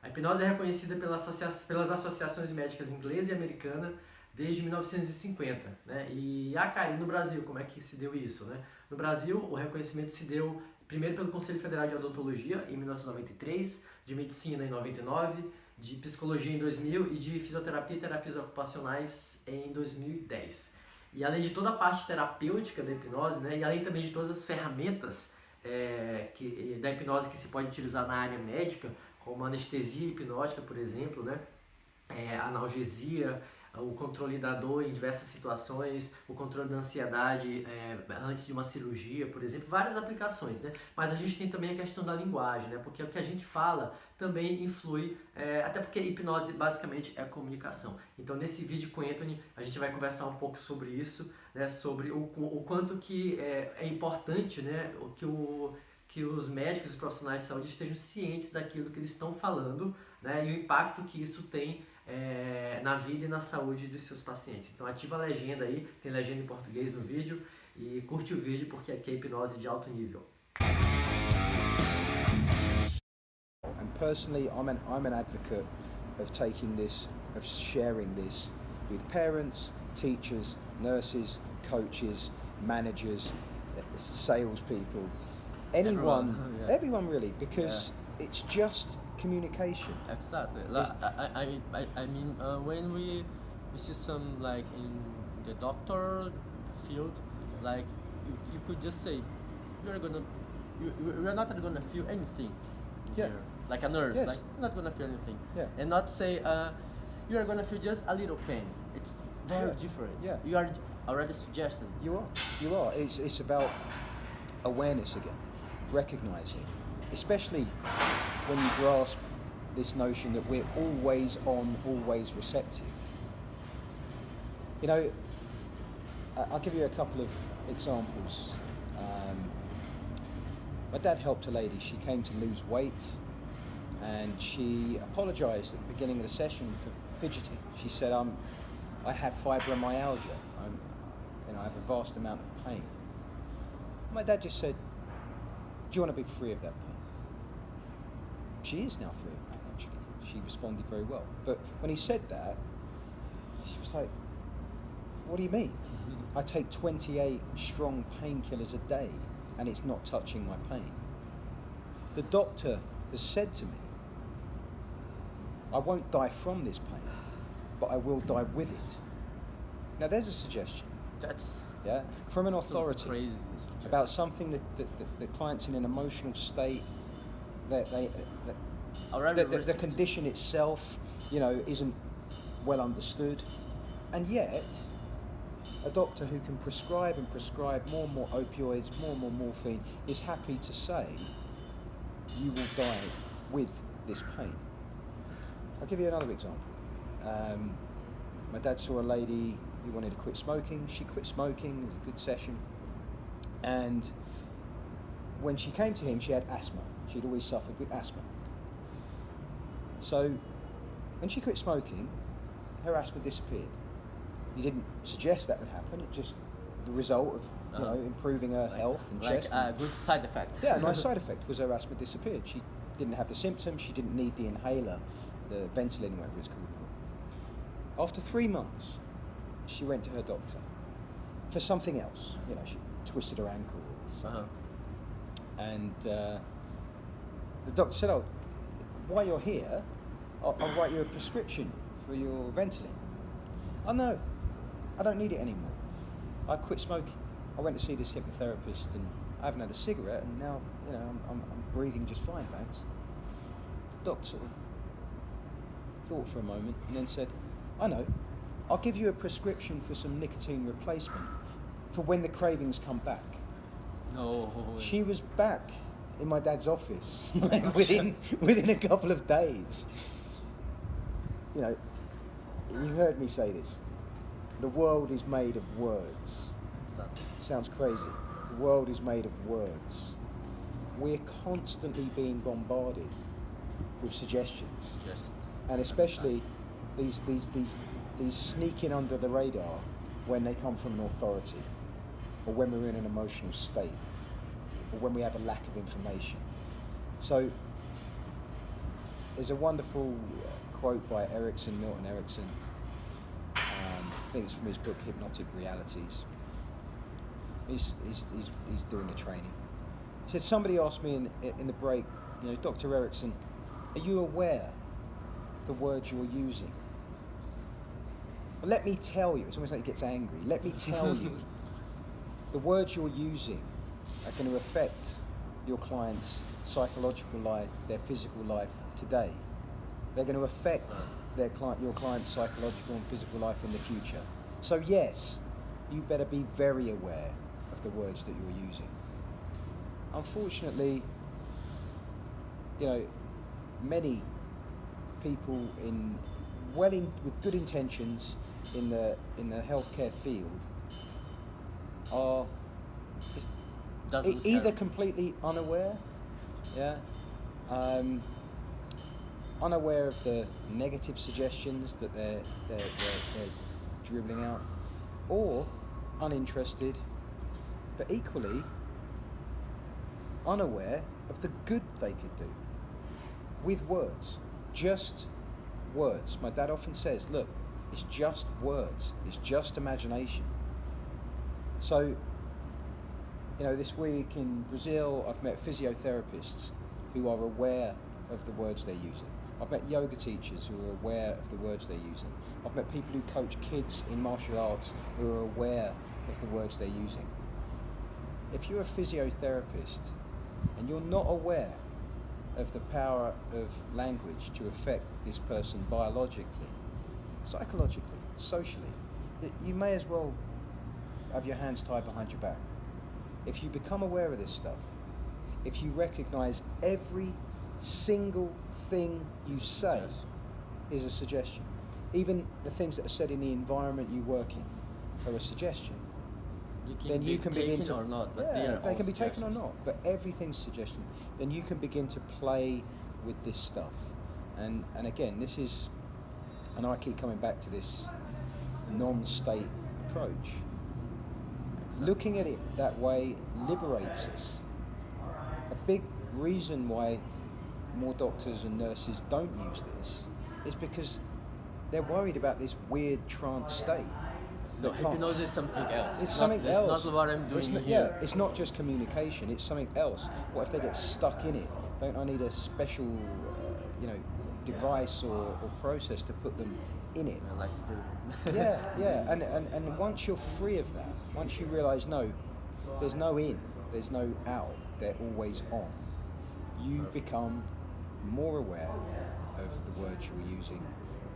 A hipnose é reconhecida pelas associações médicas inglesa e americana desde 1950, né? E no Brasil, como é que se deu isso, né? No Brasil, o reconhecimento se deu primeiro pelo Conselho Federal de Odontologia em 1993, de Medicina em 99, de Psicologia em 2000 e de Fisioterapia e Terapias Ocupacionais em 2010. E além de toda a parte terapêutica da hipnose, né? E além também de todas as ferramentas da hipnose que se pode utilizar na área médica, como anestesia hipnótica, por exemplo, né? Analgesia, o controle da dor em diversas situações, o controle da ansiedade antes de uma cirurgia, por exemplo, várias aplicações, né? Mas a gente tem também a questão da linguagem, né? Porque o que a gente fala também influi, até porque hipnose basicamente é comunicação. Então nesse vídeo com o Anthony a gente vai conversar um pouco sobre isso, né? Sobre o quanto que é importante, né? Que os médicos e profissionais de saúde estejam cientes daquilo que eles estão falando, né, e o impacto que isso tem na vida e na saúde dos seus pacientes. Então ativa a legenda aí, tem legenda em português no vídeo, e curte o vídeo porque aqui é hipnose de alto nível. And personally, I'm an advocate of taking this, of sharing this with parents, teachers, nurses, coaches, managers, salespeople. Everyone really, because it's just communication. Exactly. I mean, when we see some like in the doctor field, like you could just say you're not gonna feel anything. Here. Like a nurse, like you're not gonna feel anything. And not say you are gonna feel just a little pain. It's very different. You are already suggesting. You are. It's about awareness again. Recognizing, especially when you grasp this notion that we're always on, always receptive. You know, I'll give you a couple of examples. My dad helped a lady. She came to lose weight, and she apologized at the beginning of the session for fidgeting. She said, I have fibromyalgia. I have a vast amount of pain. My dad just said, do you want to be free of that pain? She is now free of pain, actually. She responded very well. But when he said that, she was like, what do you mean? I take 28 strong painkillers a day and it's not touching my pain. The doctor has said to me, I won't die from this pain, but I will die with it. Now there's a suggestion. That's from an authority crazy about something that the client's in an emotional state, that the condition itself, isn't well understood, and yet a doctor who can prescribe more and more opioids, more and more morphine, is happy to say you will die with this pain. I'll give you another example. My dad saw a lady who wanted to quit smoking. She quit smoking. It was a good session. And when she came to him, she had asthma. She'd always suffered with asthma. So when she quit smoking, her asthma disappeared. He didn't suggest that would happen. It just the result of improving her health and chest. A good side effect. Yeah, a nice side effect was her asthma disappeared. She didn't have the symptoms. She didn't need the inhaler, the Ventolin, whatever it's called. After 3 months, she went to her doctor for something else. She twisted her ankle or something. And the doctor said, "Oh, while you're here, I'll write you a prescription for your Ventolin." "Oh no, I don't need it anymore. I quit smoking. I went to see this hypnotherapist and I haven't had a cigarette, and now I'm breathing just fine, thanks." The doctor sort of thought for a moment and then said, "I know. I'll give you a prescription for some nicotine replacement for when the cravings come back." No. She was back in my dad's office within a couple of days. You heard me say this. The world is made of words. Sounds crazy. The world is made of words. We're constantly being bombarded with suggestions, and especially these sneak in under the radar when they come from an authority, or when we're in an emotional state, or when we have a lack of information. So there's a wonderful quote by Milton Erickson. I think it's from his book Hypnotic Realities. He's doing the training. He said, somebody asked me in the break, Dr. Erickson, are you aware of the words you're using? Well, let me tell you, it's almost like he gets angry. Let me tell you, the words you're using are going to affect your client's psychological life, their physical life today. They're going to affect your client's psychological and physical life in the future. So yes, you better be very aware of the words that you're using. Unfortunately, many people with good intentions in the healthcare field are either completely unaware, unaware of the negative suggestions that they're dribbling out, or uninterested, but equally unaware of the good they could do with words, just words. My dad often says, look, it's just words, it's just imagination. So, this week in Brazil, I've met physiotherapists who are aware of the words they're using. I've met yoga teachers who are aware of the words they're using. I've met people who coach kids in martial arts who are aware of the words they're using. If you're a physiotherapist and you're not aware of the power of language to affect this person biologically, psychologically, socially, you may as well have your hands tied behind your back. If you become aware of this stuff, if you recognize every single thing you say is a suggestion, even the things that are said in the environment you work in are a suggestion, then you can begin to, or not, but they can be taken or not, but everything's suggestion. Then you can begin to play with this stuff, and again, this is, and I keep coming back to this non-state approach. Looking at it that way liberates us. A big reason why more doctors and nurses don't use this is because they're worried about this weird trance state. No, hypnosis is something else. It's something else. It's not what I'm doing here. Yeah, it's not just communication, it's something else. What if they get stuck in it? Don't I need a special, device or process to put them in it? And once you're free of that, once you realise, no, there's no in, there's no out, they're always on, you become more aware of the words you're using,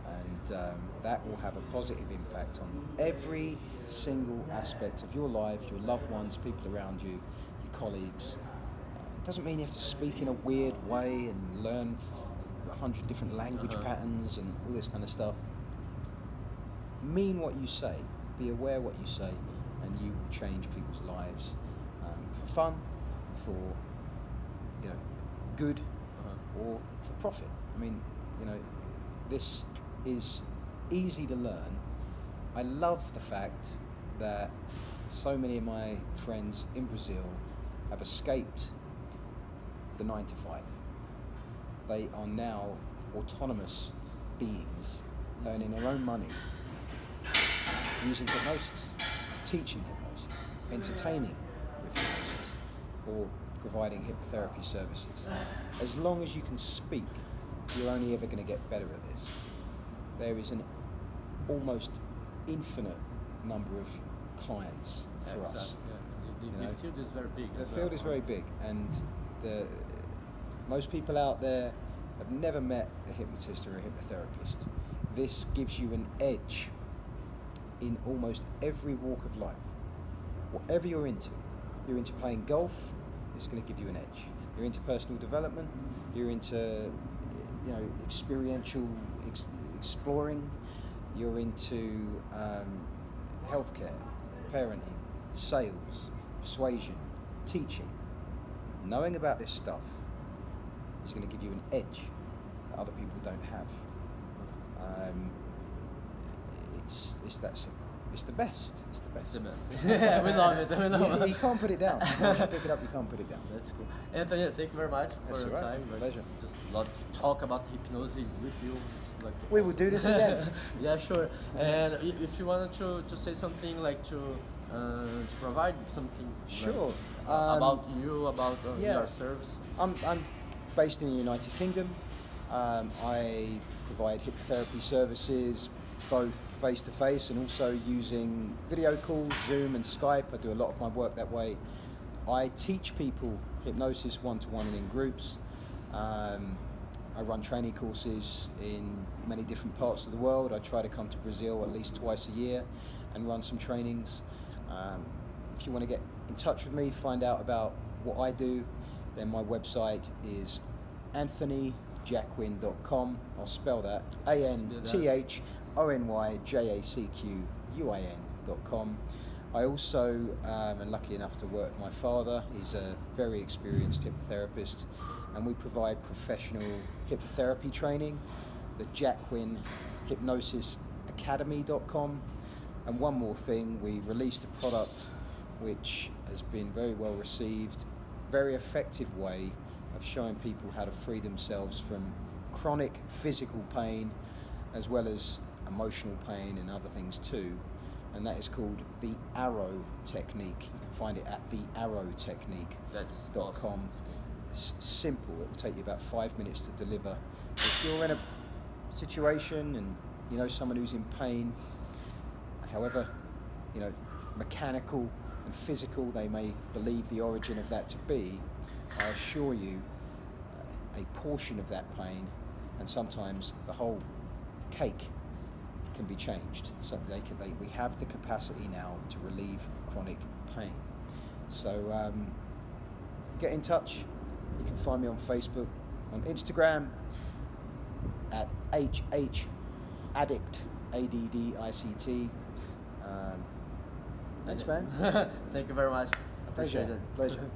and that will have a positive impact on every single aspect of your life, your loved ones, people around you, your colleagues. It doesn't mean you have to speak in a weird way and learn 100 different language patterns and all this kind of stuff. Mean what you say, be aware what you say, and you will change people's lives for fun, for good, or for profit. I mean, this is easy to learn. I love the fact that so many of my friends in Brazil have escaped the 9 to 5. They are now autonomous beings, earning their own money, using hypnosis, teaching hypnosis, entertaining with hypnosis, or providing hypnotherapy services. As long as you can speak, you're only ever going to get better at this. There is an almost infinite number of clients for us. Yeah. The field is very big. The field is very big, and most people out there have never met a hypnotist or a hypnotherapist. This gives you an edge in almost every walk of life. Whatever you're into playing golf, it's going to give you an edge. You're into personal development, you're into experiential exploring, you're into healthcare, parenting, sales, persuasion, teaching. Knowing about this stuff is going to give you an edge that other people don't have. It's that simple. It's the best. It's the best. It's the best. Yeah, we love it. We love it. You can't put it down. Once you pick it up, you can't put it down. That's cool. Anthony, thank you very much for your time. Pleasure. Just love to talk about hypnosis with you. It's like We will do this again. Yeah, sure. And if you wanted to say something like to provide something Sure. about you, about your service. I'm based in the United Kingdom. I provide hypnotherapy services both face-to-face and also using video calls, Zoom and Skype. I do a lot of my work that way. I teach people hypnosis one-to-one and in groups. I run training courses in many different parts of the world. I try to come to Brazil at least twice a year and run some trainings. If you want to get in touch with me, find out about what I do, then my website is anthonyjacquin.com. I'll spell that, ANTHONYJACQUIN.com. I also am lucky enough to work with my father. He's a very experienced hypnotherapist, and we provide professional hypnotherapy training, the Jacquin Hypnosis Academy.com. And one more thing, we released a product which has been very well received, very effective way of showing people how to free themselves from chronic physical pain as well as emotional pain and other things too. And that is called the Arrow Technique. You can find it at thearrowtechnique.com. Awesome. It's simple, it will take you about 5 minutes to deliver. If you're in a situation and you know someone who's in pain, however, mechanical and physical they may believe the origin of that to be, I assure you a portion of that pain, and sometimes the whole cake, can be changed. So we have the capacity now to relieve chronic pain. So get in touch. You can find me on Facebook, on Instagram at HHAddict, ADDICT. Thanks, man. Thank you very much. Appreciate it. Pleasure.